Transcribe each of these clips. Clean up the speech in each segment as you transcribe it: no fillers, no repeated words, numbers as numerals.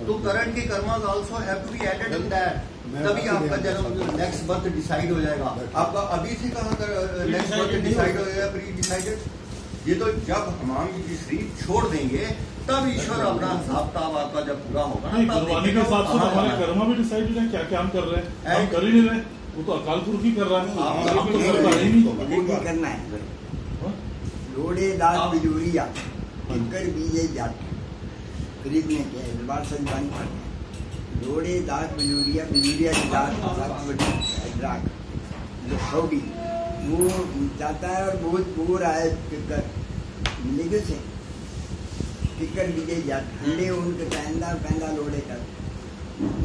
तो करंट के karmas also have to be added in that, तभी आपका जन्म नेक्स्ट बर्थ डिसाइड हो जाएगा। आपका अभी से कहाँ कर नेक्स्ट बर्थ डिसाइड हो जाएगा, प्री डिसाइडेड। ये तो जब हम ये शरीर छोड़ देंगे तब ईश्वर अपना हिसाब किताब आपका जब पूरा होगा ना, करवाने के हिसाब से हमारे कर्म भी डिसाइड हो जाए क्या क्या हम कर रहे हैं, हम कर ही नहीं रहे, वो तो अकाल पुरुष ही कर रहा है, आप तो करता ही नहीं करना है। लोड़े दास बिजूरिया टिक्कर बीजे जाट, गरीब ने क्या है बात सच बानी पड़े, लोड़े दास बिजूरिया बिजूरिया की दास जो होगी वो जाता है और बहुत दूर आए टिक्कर मिलेगी से टिक्कर बीजे जाट हंडे उनके पैंदा पैंदा लोड़े कर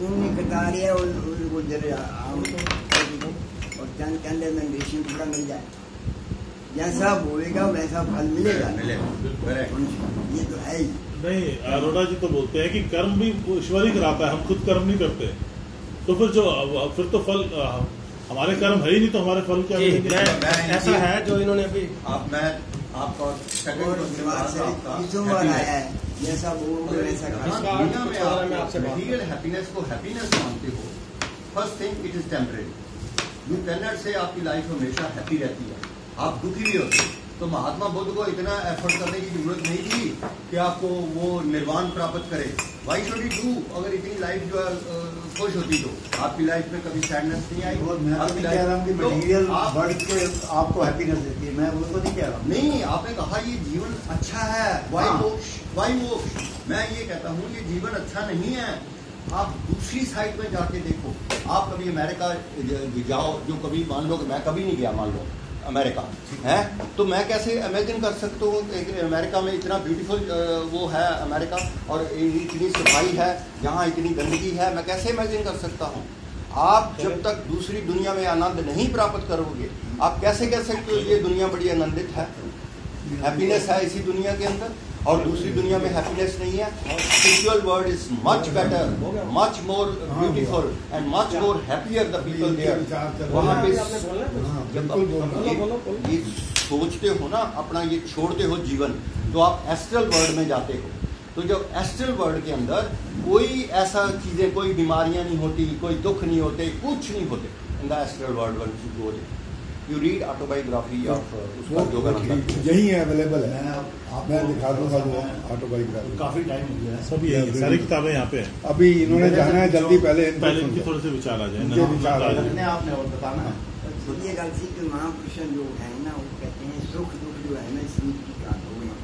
उन्हें कतारिया उनको जरे आम और चंद कंधे में रेशम टुकड़ा मिल जाए, जैसा बोएगा वैसा फल मिलेगा। ये तो है ही नहीं। अरोड़ा जी तो बोलते हैं कि कर्म भी ईश्वर ही कराता है, हम खुद कर्म नहीं करते, तो फिर तो फल हमारे कर्म है ही नहीं, तो हमारे फल क्या ऐसा है जो इन्होंने अभी आपका जैसा मटीरियल हैप्पीनेस को हैप्पीनेस मानते हो, first thing it is temporary, you can not से आपकी लाइफ हमेशा हैप्पी रहती है, आप दुखी भी होते। तो महात्मा बुद्ध को इतना एफर्ट करने की जरूरत नहीं थी कि आपको वो निर्वाण प्राप्त करे। वाई शुड यू डू, अगर इतनी लाइफ जो है खुश होती तो आपकी लाइफ में कभी सैडनेस नहीं आई। आपकी मटीरियल वर्ड के आपको हैप्पीनेस देती है, मैं वो तो नहीं कह रहा हूँ। नहीं, आपने कहा ये जीवन अच्छा है, वाई मोक्ष, मैं ये कहता हूँ ये जीवन अच्छा नहीं है। आप दूसरी साइड में जाके देखो, आप कभी अमेरिका जाओ, जो कभी मान लो मैं कभी नहीं गया, मान लो अमेरिका है, तो मैं कैसे इमेजिन कर सकता हूँ अमेरिका में इतना ब्यूटीफुल वो है अमेरिका, और इतनी सफाई है, यहाँ इतनी गंदगी है, मैं कैसे इमेजिन कर सकता हूँ। आप जब तक दूसरी दुनिया में आनंद नहीं प्राप्त करोगे, आप कैसे कह सकते हो ये दुनिया बड़ी आनंदित है, हैप्पीनेस है इसी दुनिया के अंदर और दूसरी दुनिया में हैप्पीनेस नहीं है। Spiritual world is much better, much more beautiful and much more happier the people there. वहाँ पे जब ये सोचते हो ना, अपना ये छोड़ते हो जीवन, तो आप एस्ट्रल वर्ल्ड में जाते हो। तो जब एस्ट्रल वर्ल्ड के अंदर कोई ऐसा चीजें, कोई बीमारियां नहीं होती, कोई दुख नहीं होते, कुछ नहीं होते in the astral world. You read autobiography of उसका योगानंद, यही है, अवेलेबल है, मैं दिखा दूंगा वो ऑटोबायोग्राफी। काफी टाइम हो गया है, सब ये सारी किताबें यहाँ पे हैं। अभी इन्होंने जाना है जल्दी, पहले इनके थोड़े से विचार आ जाए, आपने और बताना है। ये गलती के महापुरुष लोग हैं ना, वो कहते हैं सुख दुख जो है ना शरीर की काट होना,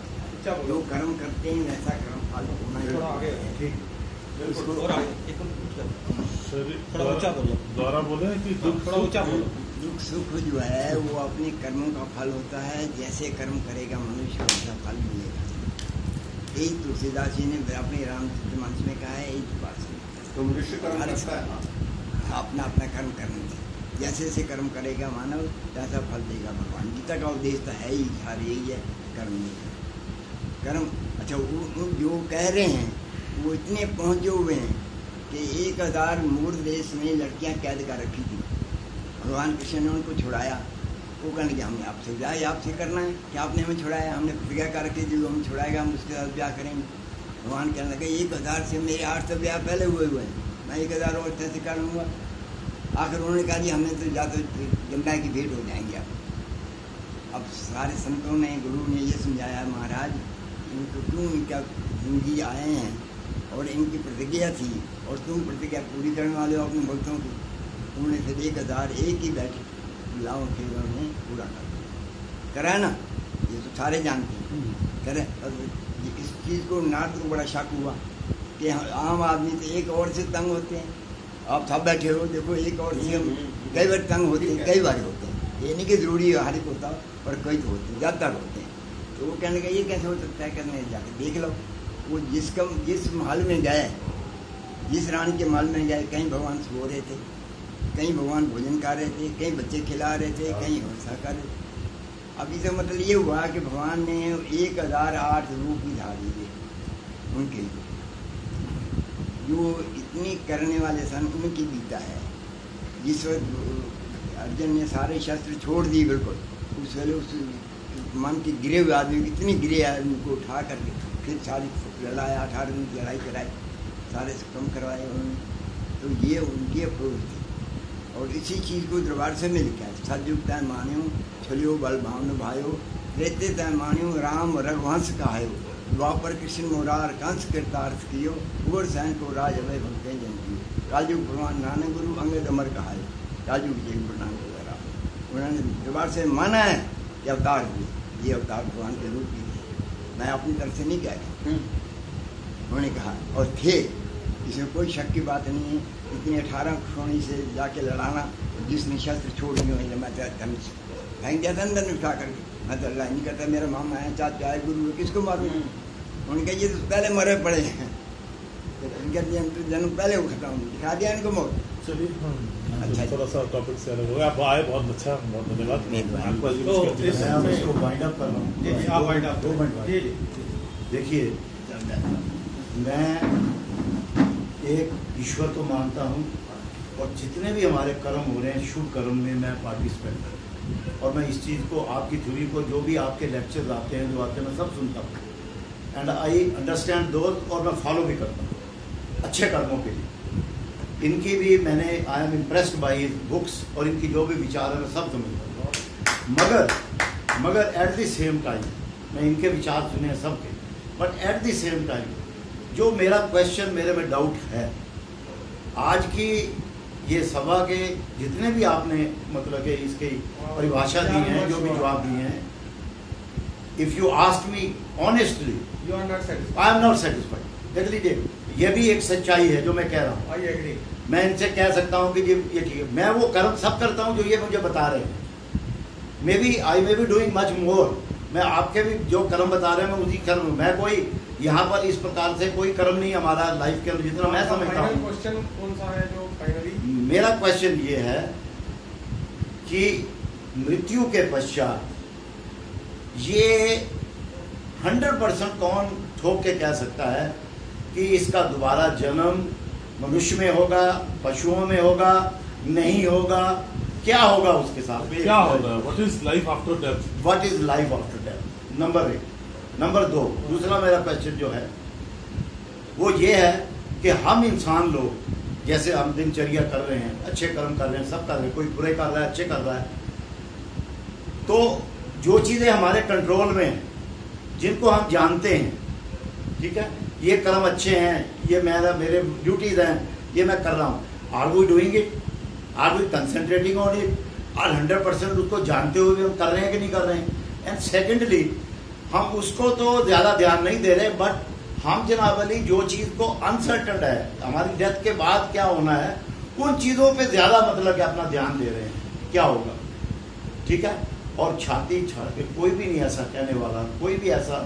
जो कर्म करते हैं वैसा कर्म फल होना ही। द्वारा बोले कि थोड़ा ऊंचा बोलो। दुख सुख जो है वो अपने कर्मों का फल होता है, जैसे कर्म करेगा मनुष्य वैसा फल मिलेगा। यही तुलसीदास जी ने अपने रामचरितमानस में कहा है, यही बात तो मनुष्य कर्म करता है, अपना अपना कर्म करने से जैसे जैसे कर्म करेगा मानव वैसा फल देगा भगवान। गीता का उद्देश्य तो है ही, सारे यही है, कर्म नहीं कर्म। अच्छा, वो जो कह रहे हैं वो इतने पहुँचे हुए हैं कि 1000 मूर्ख देश में लड़कियां कैद कर रखी थी, भगवान कृष्ण ने उनको छुड़ाया। वो कहने कि हमने आपसे ब्याह आपसे करना है, क्या आपने हमें छुड़ाया, हमने प्रतिज्ञा करके जो हम छुड़ाएगा हम उसके साथ ब्याह करेंगे। भगवान कहने लगे 1000 से मेरे 800 ब्याह पहले हुए हैं, मैं 1000 और से कर लूँगा। आखिर उन्होंने कहा जी हमें तो या तो गंगा की भेंट हो जाएंगे आप। अब सारे संतों ने, गुरु ने ये समझाया, महाराज इनको क्यों इनका जिंदगी आए हैं और इनकी प्रतिज्ञा थी और तुम प्रतिज्ञा पूरी करने वाले हो अपने भक्तों की। उन्होंने फिर 1000 एक ही बैठक लाओ के उन्होंने पूरा करा ना, ये तो सारे जानते हैं करे। इस चीज़ को नारद को बड़ा शक हुआ कि आम आदमी तो एक और से तंग होते हैं, आप सब बैठे हो देखो एक और से हम कई बार तंग होते हैं, कई बार होते हैं, ये नहीं कि जरूरी है हर एक होता पर कई तो होते हैं, ज़्यादातर होते हैं। तो वो कहने का ये कैसे हो सकता है, करने जाके देख लो। वो जिस महल में गए, जिस रानी के महल में गए, कहीं भगवान सो रहे थे, कहीं भगवान भोजन कर रहे थे, कहीं बच्चे खिला रहे थे, कहीं हिंसा कर रहे थे। अब इसका मतलब ये हुआ कि भगवान ने 1008 रूप निधार दिए उनके लिए। जो इतनी करने वाले सन उनकी गीता है। जिस वक्त अर्जुन ने सारे शस्त्र छोड़ दिए बिल्कुल, उस वेले उस मन के गिरे हुए आदमी, इतनी गिरे आदमी को उठा करके फिर सारी लड़ाई 18 दिन की लड़ाई कराई, सारे से कम करवाए उन्होंने। तो ये उनकी अप्रोच थी और इसी चीज़ को दरबार से मिल गया। सतयुग तय मान्यो छलियो बल भावन भायो, रेते तय मान्यो राम रघुवंश कहायो, द्वापर कृष्ण मुरार कंस कृतार्थ कियो, कुंवर सैन को राज अभय भक्ते जन कियो, राजू भगवान नानक गुरु अंगद अमर कहायो, राजू विजय गुरु नानक वगैरह। उन्होंने दरबार से माना है कि अवतार हुए, ये अवतार भगवान के रूप ही थे, मैं अपनी तरफ से नहीं कह रहा। उन्होंने कहा और थे, इसमें कोई शक की बात नहीं है। इतनी 18 श्रोणी से जाके लड़ाना, जिसने शस्त्र छोड़ दिए, मैं धनुष फेंक दिया था अंदर उठा करके, मैं तो अल्लाह नहीं करता, मेरा मामा है चाचा है गुरु है, किसको मारूँ? उन्होंने कहा ये तो पहले मरे पड़े हैं, जन्म पहले वो खत्म दिखा दिया इनको मौत। चलिए अच्छा थोड़ा सा टॉपिक से अलग हो गया, आप आए बहुत अच्छा, बहुत धन्यवाद। मैं अब इसको वाइंड अप कर रहा हूँ। जी, आप वाइंड अप 2 मिनट जी, देखिए, मैं एक ईश्वर को मानता हूँ और जितने भी हमारे कर्म हो रहे हैं शुभ कर्म में मैं पार्टिसिपेट करता हूँ, और मैं इस चीज़ को, आपकी थ्योरी को, जो भी आपके लेक्चर्स आते हैं जो आते हैं, मैं सब सुनता हूँ एंड आई अंडरस्टैंड दोज, और मैं फॉलो भी करता हूँ अच्छे कर्मों के लिए। इनकी भी मैंने, I am impressed by his books, और इनकी जो भी विचार है मैं सब समझता हूँ। मगर एट द सेम टाइम मैं इनके विचार सुने हैं सबके, but at the same time जो मेरा क्वेश्चन, मेरे में डाउट है, आज की ये सभा के जितने भी आपने मतलब कि इसकी परिभाषा दी है, जो भी जवाब दिए हैं, if you ask me honestly, you are not satisfied. I am not satisfied. देख लीजिए, ये भी एक सच्चाई है जो मैं कह रहा हूँ। I agree. मैं इनसे कह सकता हूँ कि ये ठीक है, मैं वो कर्म सब करता हूँ जो ये मुझे बता रहे हैं। Maybe I may be doing much more, मैं आपके भी जो कर्म बता रहे हैं मैं उसी कर्म, मैं कोई यहाँ पर इस प्रकार से कोई कर्म नहीं हमारा लाइफ के अंदर, जितना मैं समझता हूँ। क्वेश्चन कौन सा है जो फाइनली? मेरा क्वेश्चन ये है कि मृत्यु के पश्चात ये 100% कौन ठोक के कह सकता है कि इसका दोबारा जन्म मनुष्य में होगा, पशुओं में होगा, नहीं होगा, क्या होगा उसके साथ? क्या होगा? What is life after death? What is life after death? Number 1। Number 2, दूसरा मेरा क्वेश्चन जो है वो ये है कि हम इंसान लोग जैसे हम दिनचर्या कर रहे हैं, अच्छे कर्म कर रहे हैं, सब कर रहे हैं, कोई बुरे कर रहा है, अच्छे कर रहा है, तो जो चीज़ें हमारे कंट्रोल में हैं, जिनको हम जानते हैं, ठीक है, ये कर्म अच्छे हैं, ये मेरे ड्यूटीज हैं, ये मैं कर रहा हूँ, are we doing it? Are we concentrating on it? और 100% उसको जानते हुए भी हम कर रहे हैं कि नहीं कर रहे हैं? एंड सेकेंडली, हम उसको तो ज़्यादा ध्यान नहीं दे रहे, बट हम जनाबली जो चीज़ को अनसर्टन है, हमारी डेथ के बाद क्या होना है, उन चीज़ों पे ज़्यादा मतलब कि अपना ध्यान दे रहे हैं, क्या होगा, ठीक है। और छाती छाड़ के कोई भी नहीं ऐसा कहने वाला, कोई भी ऐसा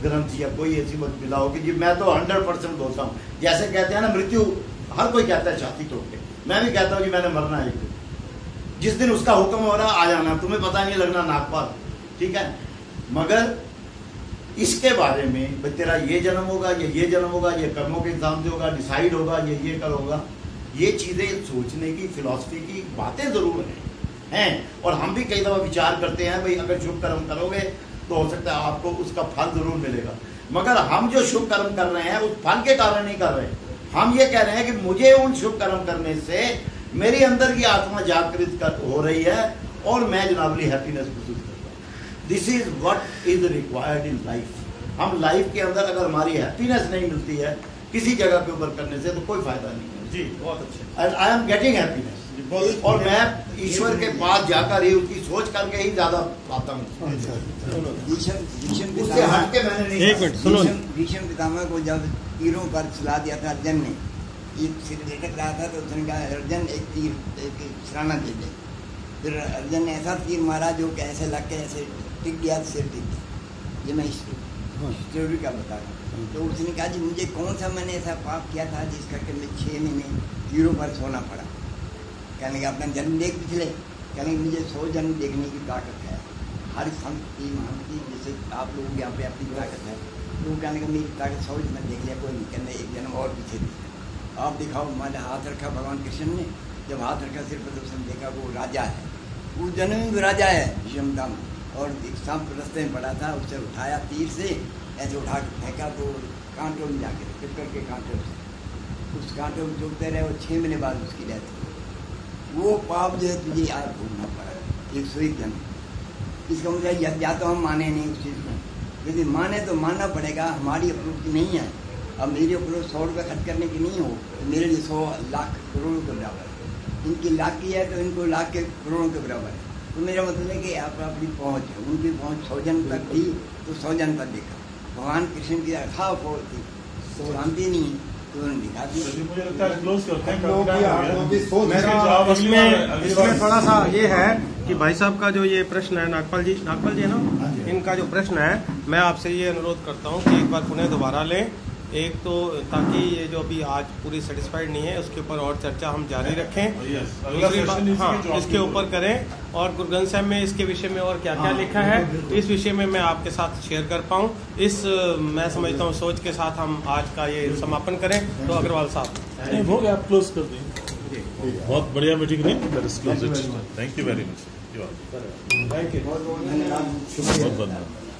ग्रंथ या कोई ऐसी बात मिला हो कि जी मैं तो 100% बोलता हूँ। जैसे कहते हैं ना मृत्यु, हर कोई कहता है छाती तोड़ के, मैं भी कहता हूँ कि मैंने मरना है एक दिन, जिस दिन उसका हुक्म हो रहा आ जाना, तुम्हें पता नहीं लगना नाक पर, ठीक है। मगर इसके बारे में भाई तेरा ये जन्म होगा, ये जन्म होगा, ये कर्मों के हिसाब से होगा, डिसाइड होगा, ये कर होगा, ये चीज़ें सोचने की, फिलॉसफी की बातें ज़रूर हैं, और हम भी कई दफ़ा विचार करते हैं भाई अगर शुभ कर्म करोगे तो हो सकता है आपको उसका फल ज़रूर मिलेगा। मगर हम जो शुभ कर्म कर रहे हैं उस फल के कारण नहीं कर रहे, हम ये कह रहे हैं कि मुझे उन शुभ कर्म करने से मेरी अंदर की आत्मा जागृत हो रही है और मैं जनाबली हैप्पीनेस महसूस करता हूँ। This is what is required in life. हम लाइफ के अंदर अगर हमारी हैप्पीनेस नहीं मिलती है किसी जगह के ऊपर करने से तो कोई फायदा नहीं है। जी, बहुत अच्छे। And I am getting happiness, और मैं ईश्वर के पास जाकर ही उसकी सोच करके ही ज्यादा पाता हूँ। उससे हट के मैंने नहीं। एक मिनट सुनो। भीष्म पितामह को जब तीरों पर चला दिया था अर्जुन ने, एक सिर लटक रहा था तो उसने कहा अर्जुन एक तीर एक सराहना दे दे। फिर अर्जुन ने ऐसा तीर मारा जो कि ऐसे लग के ऐसे टिक गया, सिर टिक गया। ये मैं स्टोरी का बता रहा हूँ। तो उसने कहा जी मुझे कौन सा मैंने ऐसा पाप किया था जिस करके मैं 6 महीने तीरों पर सोना पड़ा। कहने का अपना जन्म देख पिछले, कहने मुझे 100 जन्म देखने की ताकत है। हर संत की महान की जैसे आप लोग यहाँ पे अपनी ताकत है, तो कहने का मेरी ताकत 100 जन्म देख लिया, कोई नहीं, कहने एक जन्म और पीछे दिखा। आप दिखाओ, मैंने हाथ रखा भगवान कृष्ण ने, जब हाथ रखा सिर पर तो उसने देखा वो राजा है, उस जन्म में भी राजा है भीष्मदा में। और एक सांप रास्ते में पड़ा था, उससे उठाया तीर से ऐसे उठा के फेंका तो कांटों में जाके पिपल के कांटों से उस कांटे में चुभते रहे, वो 6 महीने बाद उसकी डेथ हुई। वो पाप जो है तुझे यार भोगना पड़ा 101 जन्म। इसका मतलब या तो हम माने नहीं उस चीज़ को, यदि माने तो मानना पड़ेगा। हमारी अप्रोच नहीं है। अब मेरी अप्रोच 100 रुपये खर्च करने की नहीं हो तो मेरे लिए 100 लाख करोड़ों के बराबर है। इनकी लाख की है तो इनको लाख के करोड़ों के बराबर है। तो मेरा मतलब है कि आप अपनी पहुँच है, उनकी पहुँच 100 जन तक थी तो 100 जन तक देखा। भगवान कृष्ण की अथाह पहुँच थी, तो शांति नहीं तो उन्होंने दिखा दी। मुझे लगता है क्लोज करते हैं। इसमें थोड़ा सा ये है कि भाई साहब का जो ये प्रश्न है, नागपाल जी है ना, इनका जो प्रश्न है, मैं आपसे ये अनुरोध करता हूँ कि एक बार पुनः दोबारा लें। एक तो ताकि ये जो अभी आज पूरी सेटिस्फाइड नहीं है उसके ऊपर और चर्चा हम जारी रखें। दूसरी बात, हाँ, इसके ऊपर करें और गुरु ग्रंथ साहिब में इसके विषय में और क्या क्या लिखा है इस विषय में मैं आपके साथ शेयर कर पाऊँ। इस मैं समझता हूँ सोच के साथ हम आज का ये समापन करें। तो अग्रवाल साहब हो गया, आप क्लोज कर दें। बहुत बढ़िया मीटिंग रही। Thank you very much. Thank you. बहुत बहुत धन्यवाद, शुक्रिया। बहुत धन्यवाद।